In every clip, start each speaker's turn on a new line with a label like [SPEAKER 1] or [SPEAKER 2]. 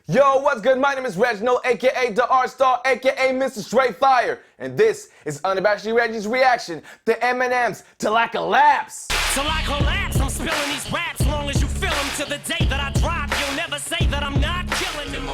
[SPEAKER 1] Yo, what's good? My name is Reginald, aka the Art Star, aka Mr. Straight Fire, and this is Unabashedly Reggie's reaction to Eminem's Till I Collapse.
[SPEAKER 2] Till I collapse, I'm spilling these raps long as you feel them. To the day that I drop, you'll never say that I'm not killing them.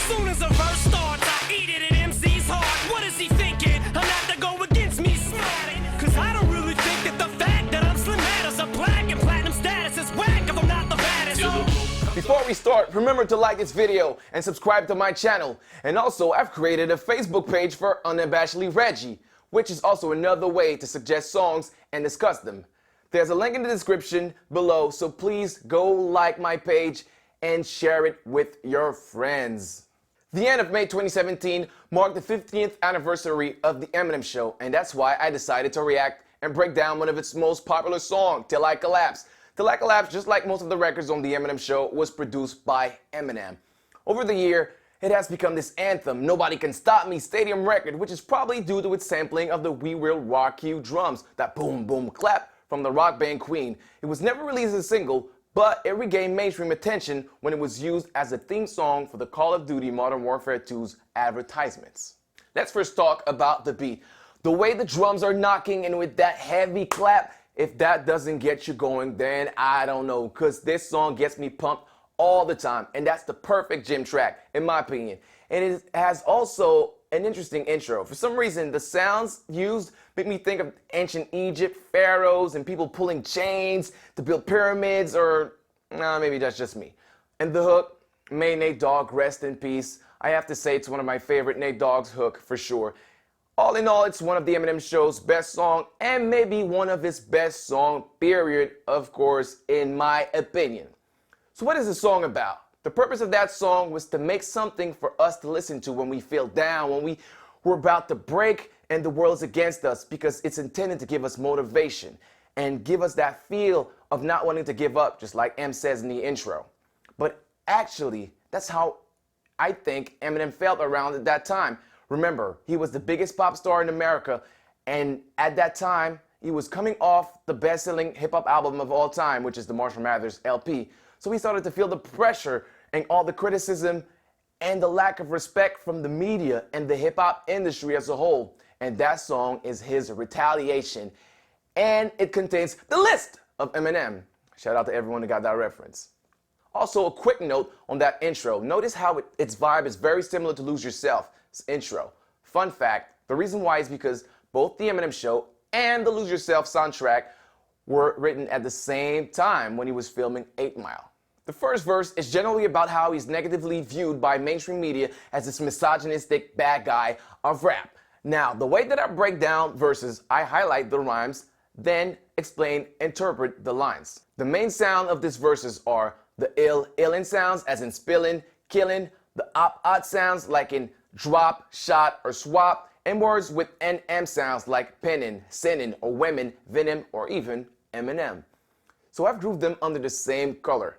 [SPEAKER 2] Soon as a verse starts, I eat it at MC's heart. What is he thinking? I'm not to go against me smart. Cause I don't really think that the fact that I'm slim matters. A black and platinum status is whack if I'm not the baddest.
[SPEAKER 1] Before we start, remember to like this video and subscribe to my channel. And also, I've created a Facebook page for Unabashedly Reggie, which is also another way to suggest songs and discuss them. There's a link in the description below, so please go like my page and share it with your friends. The end of May 2017 marked the 50th anniversary of the Eminem Show, and that's why I decided to react and break down one of its most popular songs, Till I Collapse. Till I Collapse, just like most of the records on the Eminem Show, was produced by Eminem. Over the year, it has become this anthem, Nobody Can Stop Me stadium record, which is probably due to its sampling of the We Will Rock You drums, that boom boom clap from the rock band Queen. It was never released as a single, but it regained mainstream attention when it was used as a theme song for the Call of Duty Modern Warfare 2's advertisements. Let's first talk about the beat. The way the drums are knocking and with that heavy clap, if that doesn't get you going, then I don't know, because this song gets me pumped all the time, and that's the perfect gym track, in my opinion. And it has also an interesting intro. For some reason, the sounds used make me think of ancient Egypt, pharaohs, and people pulling chains to build pyramids, or maybe that's just me. And the hook, may Nate Dogg rest in peace. I have to say it's one of my favorite Nate Dogg's hook for sure. All in all, it's one of the Eminem Show's best song, and maybe one of his best song, period, of course, in my opinion. So what is the song about? The purpose of that song was to make something for us to listen to when we feel down, when we're about to break and the world's against us, because it's intended to give us motivation and give us that feel of not wanting to give up, just like M says in the intro. But actually, that's how I think Eminem felt around at that time. Remember, he was the biggest pop star in America, and at that time, he was coming off the best-selling hip-hop album of all time, which is the Marshall Mathers LP. So he started to feel the pressure and all the criticism and the lack of respect from the media and the hip-hop industry as a whole. And that song is his retaliation. And it contains the list of Eminem. Shout out to everyone who got that reference. Also, a quick note on that intro. Notice how its vibe is very similar to Lose Yourself's intro. Fun fact, the reason why is because both the Eminem Show and the Lose Yourself soundtrack were written at the same time when he was filming 8 Mile. The first verse is generally about how he's negatively viewed by mainstream media as this misogynistic bad guy of rap. Now, the way that I break down verses, I highlight the rhymes, then explain, interpret the lines. The main sound of these verses are the illin sounds, as in spillin', killin', the op-ot sounds like in drop, shot, or swap, and words with NM sounds like pennin', sinnin', or women, venom, or even Eminem. So I've grouped them under the same color.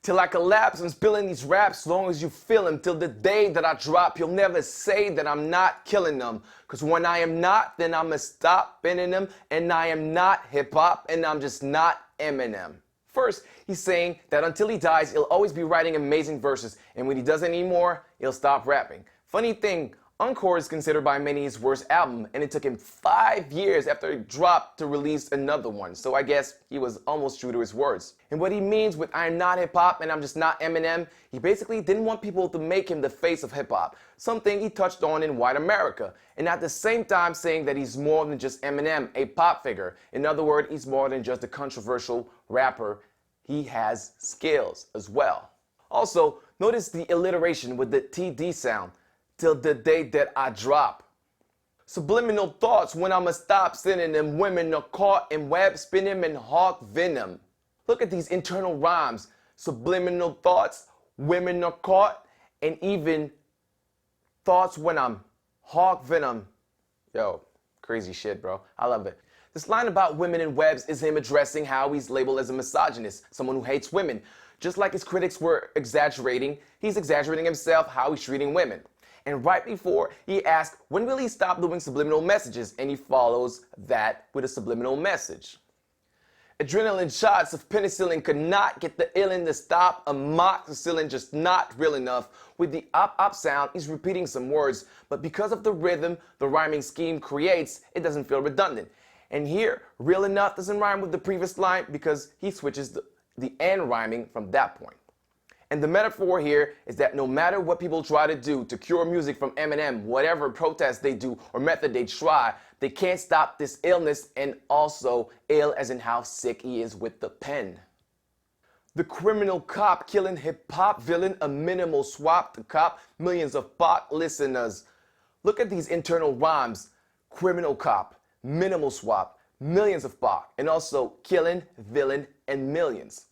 [SPEAKER 1] Till I collapse, I'm spilling these raps long as you feel them. Till the day that I drop, you'll never say that I'm not killing them. Cause when I am not, then I'ma stop spinning them. And I am not hip-hop, and I'm just not Eminem. First, he's saying that until he dies, he'll always be writing amazing verses. And when he doesn't anymore, he'll stop rapping. Funny thing, Encore is considered by many his worst album, and it took him 5 years after it dropped to release another one. So I guess he was almost true to his words. And what he means with I'm not hip-hop and I'm just not Eminem, he basically didn't want people to make him the face of hip-hop, something he touched on in White America, and at the same time saying that he's more than just Eminem, a pop figure. In other words, he's more than just a controversial rapper. He has skills as well. Also, notice the alliteration with the TD sound. Till the day that I drop. Subliminal thoughts when I'ma stop sending them. Women are caught in web spinning and hawk venom. Look at these internal rhymes. Subliminal thoughts, women are caught, and even thoughts when I'm hawk venom. Yo, crazy shit, bro. I love it. This line about women in webs is him addressing how he's labeled as a misogynist, someone who hates women. Just like his critics were exaggerating, he's exaggerating himself how he's treating women. And right before, he asked, when will he stop doing subliminal messages? And he follows that with a subliminal message. Adrenaline shots of penicillin could not get the illin to stop. Amoxicillin just not real enough. With the op sound, he's repeating some words, but because of the rhythm the rhyming scheme creates, it doesn't feel redundant. And here, real enough doesn't rhyme with the previous line because he switches the end rhyming from that point. And the metaphor here is that no matter what people try to do to cure music from Eminem, whatever protest they do or method they try, they can't stop this illness, and also ill as in how sick he is with the pen. The criminal cop killing hip-hop villain, a minimal swap, the cop, millions of Pac listeners. Look at these internal rhymes. Criminal cop, minimal swap, millions of Pac, and also killing, villain, and millions.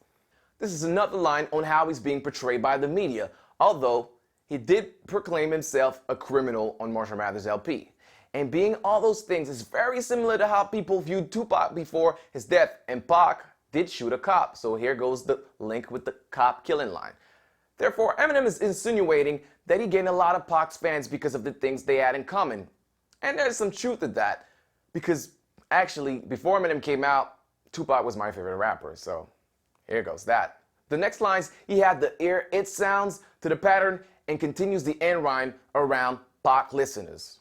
[SPEAKER 1] This is another line on how he's being portrayed by the media, although he did proclaim himself a criminal on Marshall Mathers LP. And being all those things is very similar to how people viewed Tupac before his death, and Pac did shoot a cop, so here goes the link with the cop killing line. Therefore, Eminem is insinuating that he gained a lot of Pac's fans because of the things they had in common. And there's some truth to that, because actually, before Eminem came out, Tupac was my favorite rapper, so here goes that. The next lines, he had the ear it sounds to the pattern and continues the end rhyme around Pac listeners.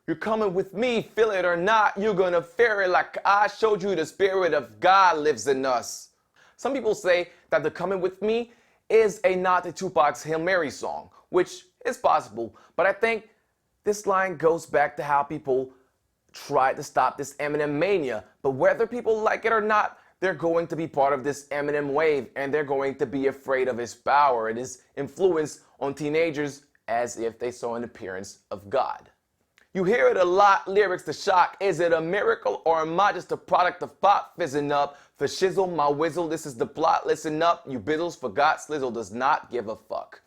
[SPEAKER 1] You're coming with me, feel it or not, you're gonna fare it like I showed you the spirit of God lives in us. Some people say that the coming with me is a nod to Tupac's Hail Mary song, which is possible, but I think this line goes back to how people tried to stop this Eminem mania. But whether people like it or not, they're going to be part of this Eminem wave, and they're going to be afraid of his power and his influence on teenagers as if they saw an appearance of God. You hear it a lot, lyrics to shock. Is it a miracle or am I just a product of pop fizzing up? For shizzle, my whizzle, this is the plot, listen up. You biddles forgot Slizzle does not give a fuck.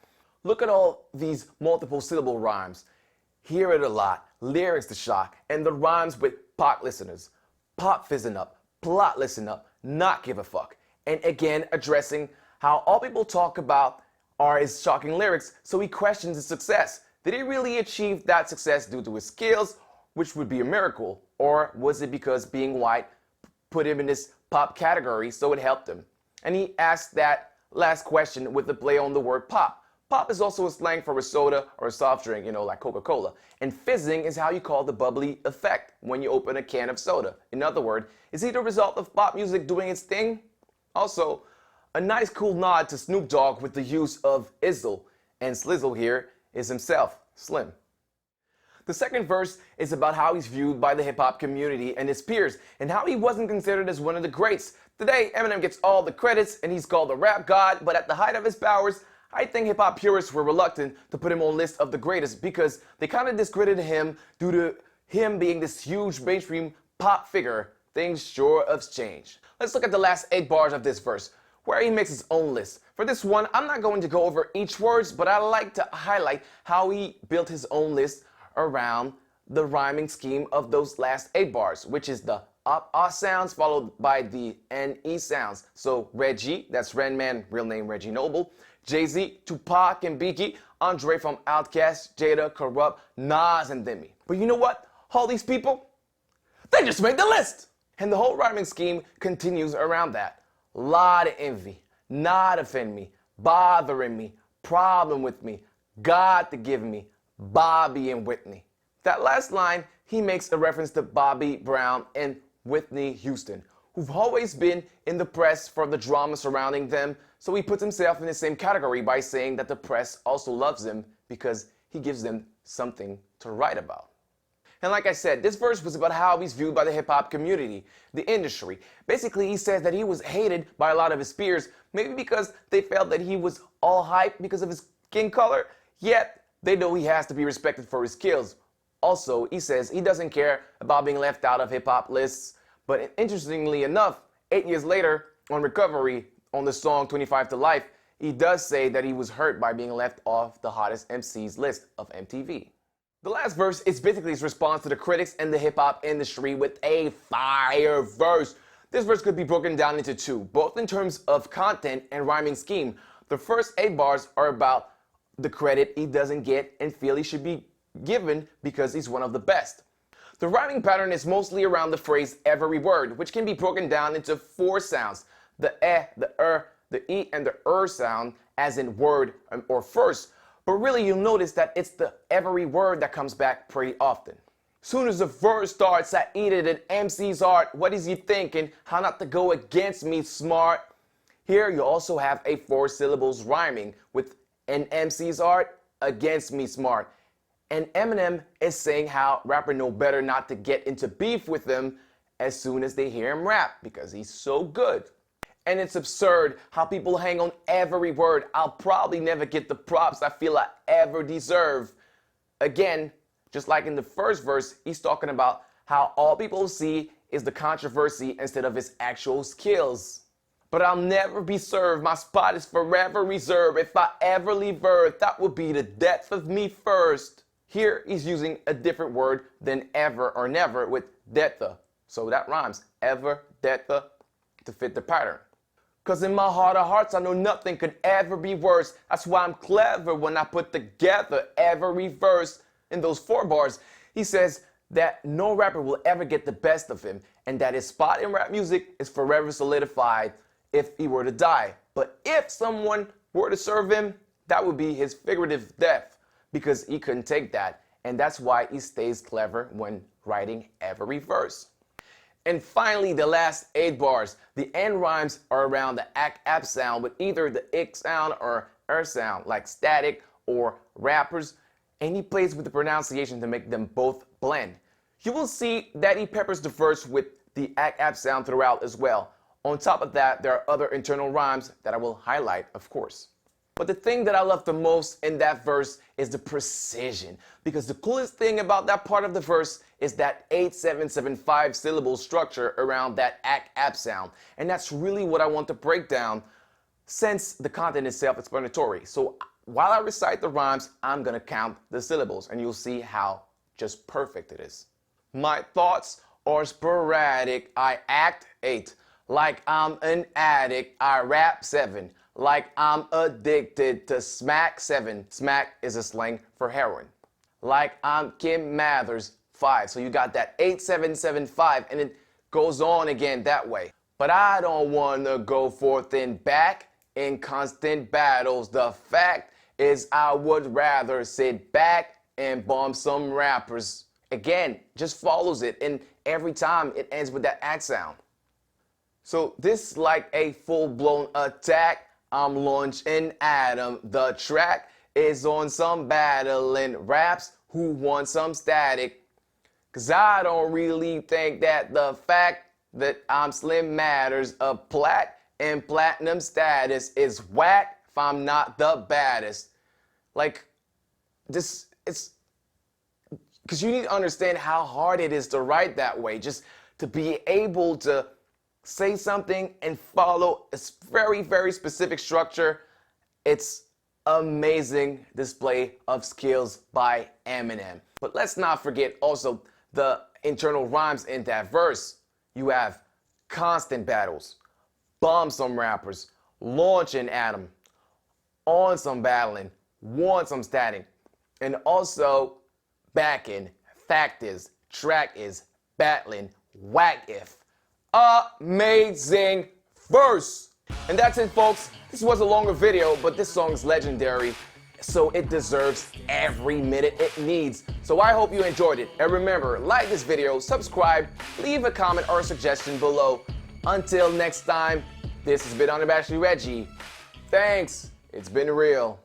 [SPEAKER 1] Look at all these multiple syllable rhymes. Hear it a lot, lyrics to shock, and the rhymes with Pac listeners. Pop fizzing up, plot listen up, not give a fuck. And again, addressing how all people talk about are his shocking lyrics, so he questions his success. Did he really achieve that success due to his skills, which would be a miracle? Or was it because being white put him in this pop category, so it helped him? And he asked that last question with the play on the word pop. Pop is also a slang for a soda or a soft drink, like Coca-Cola. And fizzing is how you call the bubbly effect when you open a can of soda. In other words, is he the result of pop music doing its thing? Also, a nice cool nod to Snoop Dogg with the use of Izzle, and Slizzle here is himself, Slim. The second verse is about how he's viewed by the hip-hop community and his peers, and how he wasn't considered as one of the greats. Today, Eminem gets all the credits, and he's called the rap god, but at the height of his powers, I think hip-hop purists were reluctant to put him on list of the greatest because they kind of discredited him due to him being this huge mainstream pop figure. Things sure have changed. Let's look at the last 8 bars of this verse, where he makes his own list. For this one, I'm not going to go over each words, but I like to highlight how he built his own list around the rhyming scheme of those last 8 bars, which is the sounds followed by the NE sounds. So Reggie, that's Ren Man, real name Reggie Noble, Jay-Z, Tupac and Biggie, Andre from Outkast, Jada, Corrupt, Nas and Demi. But you know what? All these people, they just made the list! And the whole rhyming scheme continues around that. Lot of envy, not offend me, bothering me, problem with me, God to give me, Bobby and Whitney. That last line, he makes a reference to Bobby Brown and Whitney Houston, who've always been in the press for the drama surrounding them, so he puts himself in the same category by saying that the press also loves him because he gives them something to write about. And like I said, this verse was about how he's viewed by the hip-hop community, the industry. Basically, he says that he was hated by a lot of his peers, maybe because they felt that he was all hype because of his skin color, yet they know he has to be respected for his skills. Also, he says he doesn't care about being left out of hip-hop lists, but interestingly enough, 8 years later, on Recovery, on the song 25 to Life, he does say that he was hurt by being left off the hottest MCs list of MTV. The last verse is basically his response to the critics and the hip-hop industry with a fire verse. This verse could be broken down into 2, both in terms of content and rhyming scheme. The first 8 bars are about the credit he doesn't get and feel he should be given because he's one of the best. The rhyming pattern is mostly around the phrase every word, which can be broken down into 4 sounds: the the the e, and the sound, as in word or first. But really, you'll notice that it's the every word that comes back pretty often. Soon as the verse starts, I eat it at MC's art. What is he thinking? How not to go against me, smart? Here you also have a 4 syllables rhyming with an MC's art against me, smart. And Eminem is saying how rapper know better not to get into beef with him as soon as they hear him rap because he's so good. And it's absurd how people hang on every word. I'll probably never get the props I feel I ever deserve. Again, just like in the first verse, he's talking about how all people see is the controversy instead of his actual skills. But I'll never be served. My spot is forever reserved. If I ever leave Earth, that would be the death of me first. Here, he's using a different word than ever or never with detha. So that rhymes, ever, detha, to fit the pattern. Cause in my heart of hearts, I know nothing could ever be worse. That's why I'm clever when I put together every verse. In those 4 bars, he says that no rapper will ever get the best of him and that his spot in rap music is forever solidified if he were to die. But if someone were to serve him, that would be his figurative death because he couldn't take that. And that's why he stays clever when writing every verse. And finally, the last 8 bars. The end rhymes are around the ap sound with either the ick sound or sound, like static or rappers. And he plays with the pronunciation to make them both blend. You will see that he peppers the verse with the ap sound throughout as well. On top of that, there are other internal rhymes that I will highlight, of course. But the thing that I love the most in that verse is the precision, because the coolest thing about that part of the verse is that 8-7-7-5 syllable structure around that ap sound. And that's really what I want to break down since the content is self-explanatory. So while I recite the rhymes, I'm gonna count the syllables and you'll see how just perfect it is. My thoughts are sporadic, I act 8. Like I'm an addict, I rap 7. Like I'm addicted to smack 7. Smack is a slang for heroin. Like I'm Kim Mathers 5. So you got that 8-7-7-5 and it goes on again that way. But I don't wanna go forth and back in constant battles. The fact is I would rather sit back and bomb some rappers. Again, just follows it, and every time it ends with that act sound. So this is like a full-blown attack. I'm launching at 'em. The track is on some battling raps who want some static. Cause I don't really think that the fact that I'm Slim matters. A plat and platinum status is whack if I'm not the baddest. Like, this, it's, because you need to understand how hard it is to write that way. Just to be able to say something and follow a very, very specific structure. It's amazing display of skills by Eminem. But let's not forget also the internal rhymes in that verse. You have constant battles, bomb some rappers, launching at 'em, on some battling, want some static, and also backing, fact is, track is, battling, whack if. Amazing verse! And that's it, folks. This was a longer video, but this song is legendary, so it deserves every minute it needs. So I hope you enjoyed it. And remember, like this video, subscribe, leave a comment or a suggestion below. Until next time, this has been Unabashedly Reggie. Thanks. It's been real.